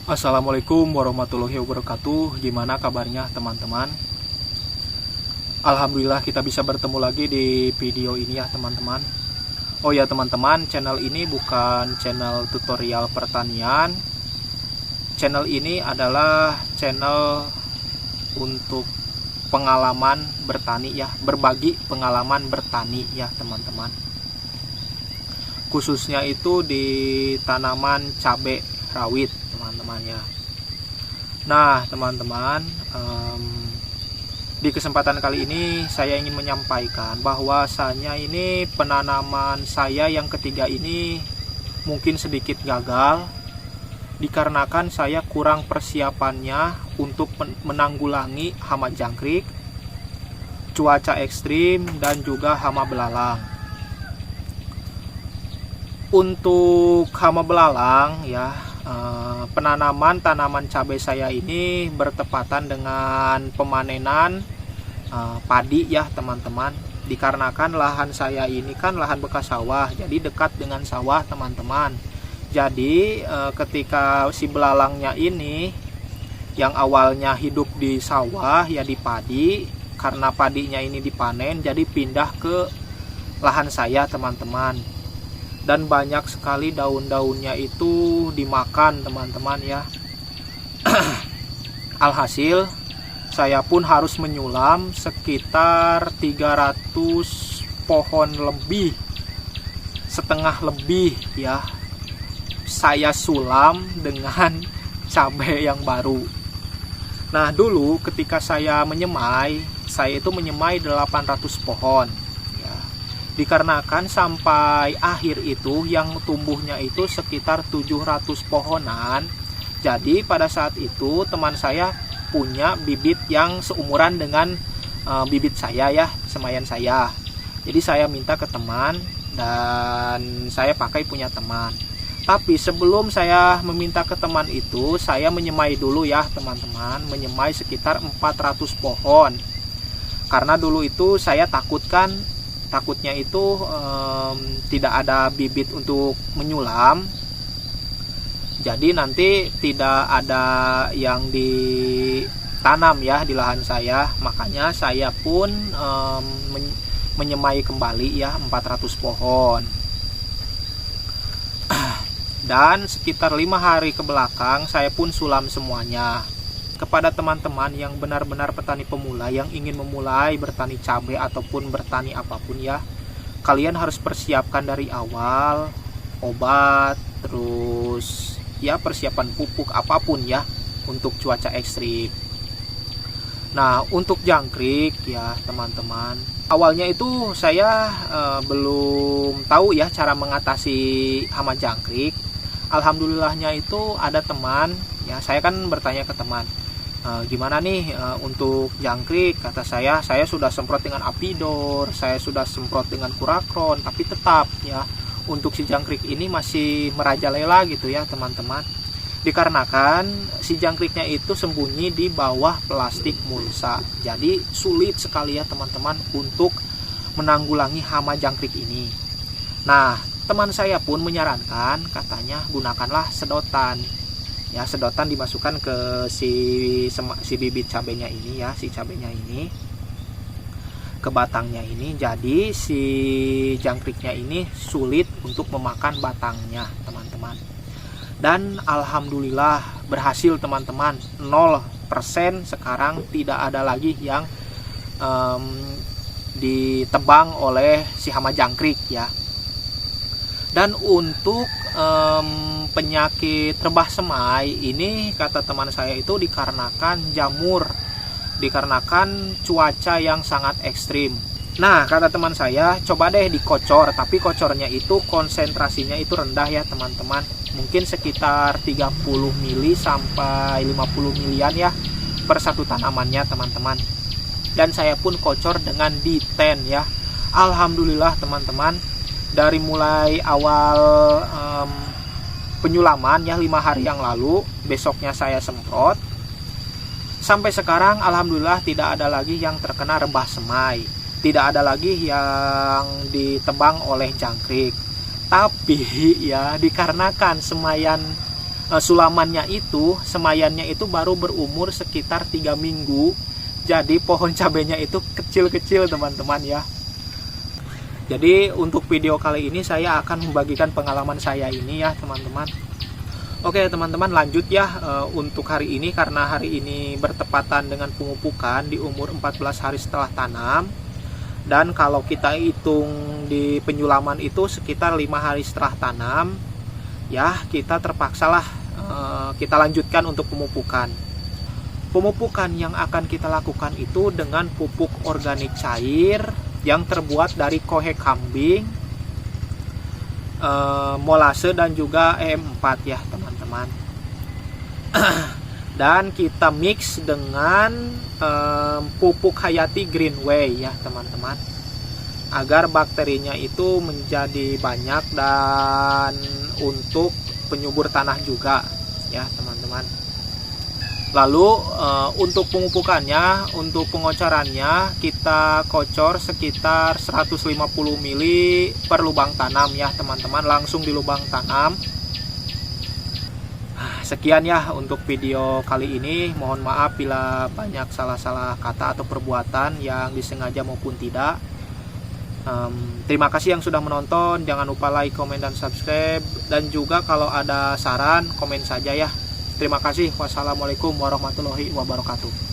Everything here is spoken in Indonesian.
Assalamualaikum warahmatullahi wabarakatuh. Gimana kabarnya teman-teman? Alhamdulillah kita bisa bertemu lagi di video ini ya teman-teman. Oh ya teman-teman, channel ini bukan channel tutorial pertanian. Channel ini adalah channel untuk pengalaman bertani ya, berbagi pengalaman bertani ya teman-teman. Khususnya itu di tanaman cabai rawit teman-teman ya. Nah teman-teman, di kesempatan kali ini saya ingin menyampaikan bahwasanya ini penanaman saya yang ketiga ini mungkin sedikit gagal dikarenakan saya kurang persiapannya untuk menanggulangi hama jangkrik, cuaca ekstrim, dan juga hama belalang. Untuk hama belalang ya, penanaman tanaman cabai saya ini bertepatan dengan pemanenan padi ya teman-teman. Dikarenakan lahan saya ini kan lahan bekas sawah, jadi dekat dengan sawah teman-teman. Jadi ketika si belalangnya ini yang awalnya hidup di sawah ya di padi, karena padinya ini dipanen jadi pindah ke lahan saya teman-teman. Dan banyak sekali daun-daunnya itu dimakan teman-teman ya. Alhasil saya pun harus menyulam sekitar 300 pohon lebih, setengah lebih ya, saya sulam dengan cabai yang baru. Nah dulu ketika saya menyemai, saya itu menyemai 800 pohon. Dikarenakan sampai akhir itu yang tumbuhnya itu sekitar 700 pohonan. Jadi pada saat itu teman saya punya bibit yang seumuran dengan bibit saya ya, semayan saya. Jadi saya minta ke teman dan saya pakai punya teman. Tapi sebelum saya meminta ke teman itu, saya menyemai dulu ya teman-teman, menyemai sekitar 400 pohon. Karena dulu itu saya takutnya itu tidak ada bibit untuk menyulam, jadi nanti tidak ada yang ditanam ya di lahan saya. Makanya saya pun menyemai kembali ya 400 pohon. Dan sekitar 5 hari ke belakang saya pun sulam semuanya. Kepada teman-teman yang benar-benar petani pemula yang ingin memulai bertani cabai ataupun bertani apapun ya, kalian harus persiapkan dari awal obat, terus ya persiapan pupuk apapun ya untuk cuaca ekstrim. Nah untuk jangkrik ya teman-teman, awalnya itu saya belum tahu ya cara mengatasi hama jangkrik. Alhamdulillahnya itu ada teman ya, saya kan bertanya ke teman, gimana nih untuk jangkrik, kata saya sudah semprot dengan Apidor, saya sudah semprot dengan Kurakron, tapi tetap ya untuk si jangkrik ini masih merajalela gitu ya teman-teman. Dikarenakan si jangkriknya itu sembunyi di bawah plastik mulsa, jadi sulit sekali ya teman-teman untuk menanggulangi hama jangkrik ini. Nah teman saya pun menyarankan, katanya gunakanlah sedotan. Ya sedotan dimasukkan ke si bibit cabenya ini ya, si cabenya ini ke batangnya ini, jadi si jangkriknya ini sulit untuk memakan batangnya teman-teman. Dan alhamdulillah berhasil teman-teman, 0% sekarang tidak ada lagi yang ditebang oleh si hama jangkrik ya. Dan untuk penyakit rebah semai ini, kata teman saya itu dikarenakan jamur, dikarenakan cuaca yang sangat ekstrim. Nah kata teman saya, coba deh dikocor, tapi kocornya itu konsentrasinya itu rendah ya teman-teman, mungkin sekitar 30 mili sampai 50 milian ya per satu tanamannya teman-teman. Dan saya pun kocor dengan D10 ya. Alhamdulillah teman-teman, dari mulai awal penyulaman ya 5 hari yang lalu, besoknya saya semprot, sampai sekarang alhamdulillah tidak ada lagi yang terkena rebah semai, tidak ada lagi yang ditebang oleh jangkrik. Tapi ya dikarenakan semaian sulamannya itu, semayannya itu baru berumur sekitar 3 minggu. Jadi pohon cabenya itu kecil-kecil teman-teman ya. Jadi untuk video kali ini saya akan membagikan pengalaman saya ini ya teman-teman. Oke teman-teman, lanjut ya untuk hari ini, karena hari ini bertepatan dengan pemupukan di umur 14 hari setelah tanam. Dan kalau kita hitung di penyulaman itu sekitar 5 hari setelah tanam, ya kita terpaksalah kita lanjutkan untuk pemupukan. Pemupukan yang akan kita lakukan itu dengan pupuk organik cair yang terbuat dari kohe kambing, molase dan juga EM4 ya teman-teman. Dan kita mix dengan pupuk Hayati Greenway ya teman-teman, agar bakterinya itu menjadi banyak dan untuk penyubur tanah juga ya teman-teman. Lalu untuk pemupukannya, untuk pengocorannya kita kocor sekitar 150 ml per lubang tanam ya teman-teman, langsung di lubang tanam. Sekian ya untuk video kali ini. Mohon maaf bila banyak salah-salah kata atau perbuatan yang disengaja maupun tidak. Terima kasih yang sudah menonton. Jangan lupa like, komen, dan subscribe. Dan juga kalau ada saran, komen saja ya. Terima kasih. Wassalamualaikum warahmatullahi wabarakatuh.